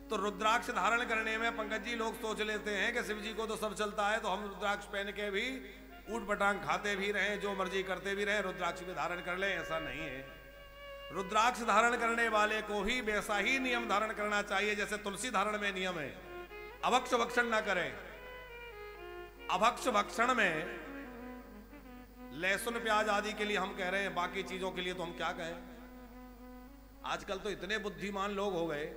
तो रुद्राक्ष धारण करने में पंकज जी लोग सोच लेते हैं कि शिव जी को तो सब चलता है, तो हम रुद्राक्ष पहन के भी ऊट पटांग खाते भी रहें, जो मर्जी करते भी रहें, रुद्राक्ष भी धारण कर लें, ऐसा नहीं है। रुद्राक्ष धारण करने वाले को ही वैसा ही नियम धारण करना चाहिए जैसे तुलसी धारण में नियम है। अभक्ष भक्षण ना करें। अभक्ष भक्षण में लहसुन प्याज आदि के लिए हम कह रहे हैं, बाकी चीजों के लिए तो हम क्या कहें। आजकल तो इतने बुद्धिमान लोग हो गए,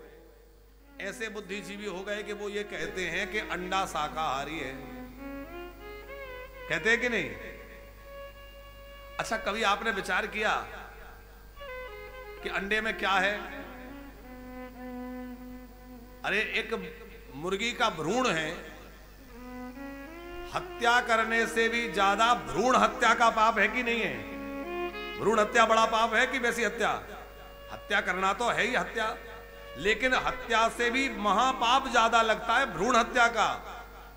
ऐसे बुद्धिजीवी हो गए कि वो ये कहते हैं कि अंडा शाकाहारी है। कहते हैं कि नहीं? अच्छा, कभी आपने विचार किया कि अंडे में क्या है? अरे एक मुर्गी का भ्रूण है, हत्या करने से भी ज्यादा भ्रूण हत्या का पाप है कि नहीं है? भ्रूण हत्या बड़ा पाप है कि वैसी हत्या? हत्या करना तो है ही हत्या, लेकिन हत्या से भी महापाप ज्यादा लगता है भ्रूण हत्या का।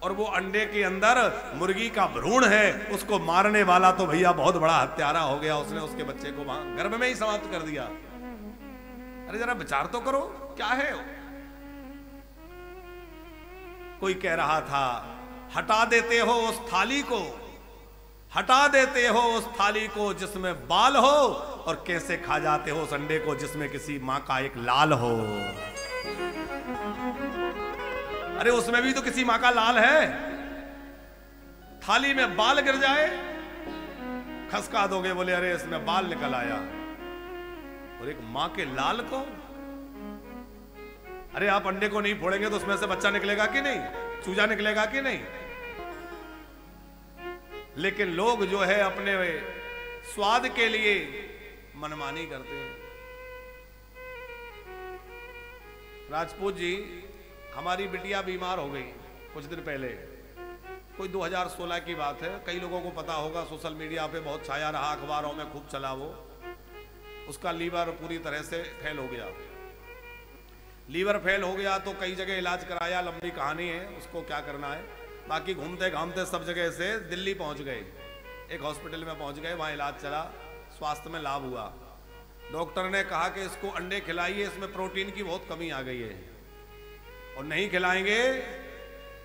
और वो अंडे के अंदर मुर्गी का भ्रूण है, उसको मारने वाला तो भैया बहुत बड़ा हत्यारा हो गया, उसने उसके बच्चे को वहां गर्भ में ही समाप्त कर दिया। अरे जरा विचार तो करो, क्या है? कोई कह रहा था, हटा देते हो उस थाली को, हटा देते हो उस थाली को जिसमें बाल हो, और कैसे खा जाते हो उस अंडे को जिसमें किसी मां का एक लाल हो। अरे उसमें भी तो किसी मां का लाल है। थाली में बाल गिर जाए, खसका दोगे, बोले अरे इसमें बाल निकल आया। और एक मां के लाल को, अरे आप अंडे को नहीं फोड़ेंगे तो उसमें से बच्चा निकलेगा कि नहीं, चूजा निकलेगा कि नहीं? लेकिन लोग जो है अपने स्वाद के लिए मनमानी करते हैं। राजपूत जी, हमारी बिटिया बीमार हो गई कुछ दिन पहले, कोई 2016 की बात है। कई लोगों को पता होगा, सोशल मीडिया पे बहुत छाया रहा, अखबारों में खूब चला वो। उसका लीवर पूरी तरह से फेल हो गया। लीवर फेल हो गया तो कई जगह इलाज कराया, लंबी कहानी है, उसको क्या करना है। बाकी घूमते घामते सब जगह से दिल्ली पहुंच गए, एक हॉस्पिटल में पहुंच गए, वहां इलाज चला, स्वास्थ्य में लाभ हुआ। डॉक्टर ने कहा कि इसको अंडे खिलाइए, इसमें प्रोटीन की बहुत कमी आ गई है, और नहीं खिलाएंगे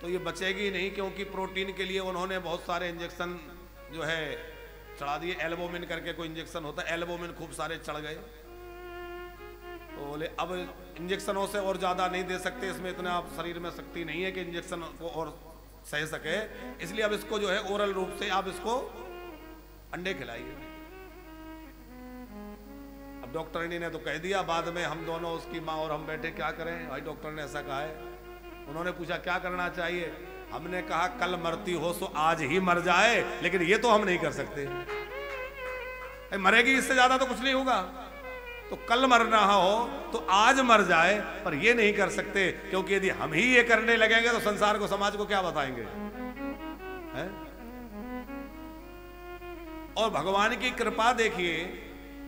तो ये बचेगी नहीं, क्योंकि प्रोटीन के लिए उन्होंने बहुत सारे इंजेक्शन जो है चढ़ा दिए। एल्बोमिन करके कोई इंजेक्शन होता है, एल्बोमिन खूब सारे चढ़ गए। तो बोले अब इंजेक्शनों से और ज्यादा नहीं दे सकते, इसमें इतना आप शरीर में शक्ति नहीं है कि इंजेक्शन को और सह सके, इसलिए अब इसको जो है ओरल रूप से आप इसको अंडे खिलाइए। अब डॉक्टरनी ने तो कह दिया, बाद में हम दोनों, उसकी माँ और हम बैठे, क्या करें भाई, डॉक्टर ने ऐसा कहा है। उन्होंने पूछा क्या करना चाहिए, हमने कहा कल मरती हो सो आज ही मर जाए, लेकिन ये तो हम नहीं कर सकते। मरेगी, इससे ज्यादा तो कुछ नहीं होगा, तो कल मरना हो तो आज मर जाए, पर ये नहीं कर सकते, क्योंकि यदि हम ही ये करने लगेंगे तो संसार को, समाज को क्या बताएंगे, है? और भगवान की कृपा देखिए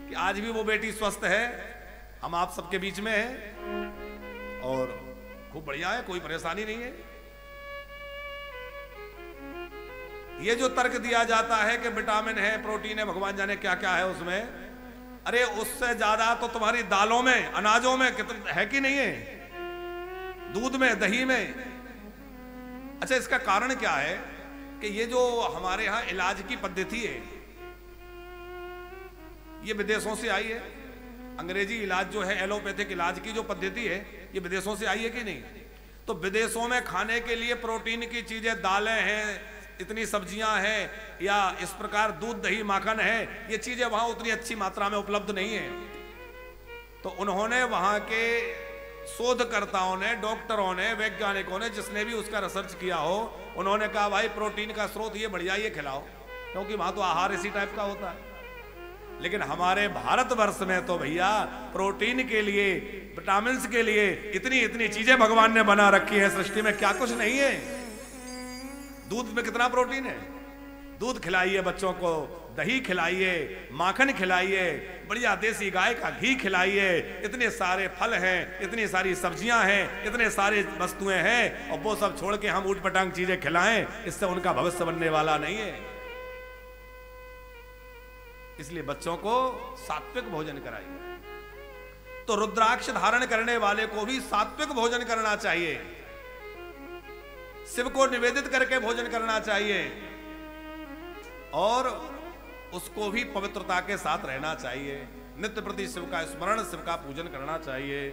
कि आज भी वो बेटी स्वस्थ है, हम आप सबके बीच में है, और खूब बढ़िया है, कोई परेशानी नहीं है। ये जो तर्क दिया जाता है कि विटामिन है, प्रोटीन है, भगवान जाने क्या क्या है उसमें, अरे उससे ज्यादा तो तुम्हारी दालों में, अनाजों में कितना है कि नहीं है, दूध में, दही में। अच्छा, इसका कारण क्या है कि ये जो हमारे यहां इलाज की पद्धति है, ये विदेशों से आई है। अंग्रेजी इलाज जो है, एलोपैथिक इलाज की जो पद्धति है, ये विदेशों से आई है कि नहीं? तो विदेशों में खाने के लिए प्रोटीन की चीजें, दालें हैं, इतनी सब्जियां हैं, या इस प्रकार दूध, दही, माखन है, ये चीजें वहां उतनी अच्छी मात्रा में उपलब्ध नहीं है। तो उन्होंने वहां के शोधकर्ताओं ने, डॉक्टरों ने, वैज्ञानिकों ने, जिसने भी उसका रिसर्च किया हो, उन्होंने कहा भाई प्रोटीन का स्रोत ये बढ़िया, ये खिलाओ, क्योंकि वहां तो आहार इसी टाइप का होता है। लेकिन हमारे भारतवर्ष में तो भैया प्रोटीन के लिए, विटामिन के लिए इतनी इतनी चीजें भगवान ने बना रखी है सृष्टि में, क्या कुछ नहीं है। दूध में कितना प्रोटीन है, दूध खिलाइए बच्चों को, दही खिलाइए, माखन खिलाइए, बढ़िया देसी गाय का घी खिलाइए, इतने सारे फल हैं, इतनी सारी सब्जियां हैं, इतने सारे वस्तुएं हैं, और वो सब छोड़ के हम ऊटपटांग चीजें खिलाएं, इससे उनका भविष्य बनने वाला नहीं है। इसलिए बच्चों को सात्विक भोजन कराइए। तो रुद्राक्ष धारण करने वाले को भी सात्विक भोजन करना चाहिए, शिव को निवेदित करके भोजन करना चाहिए और उसको भी पवित्रता के साथ रहना चाहिए। नित्य प्रति शिव का स्मरण, शिव का पूजन करना चाहिए।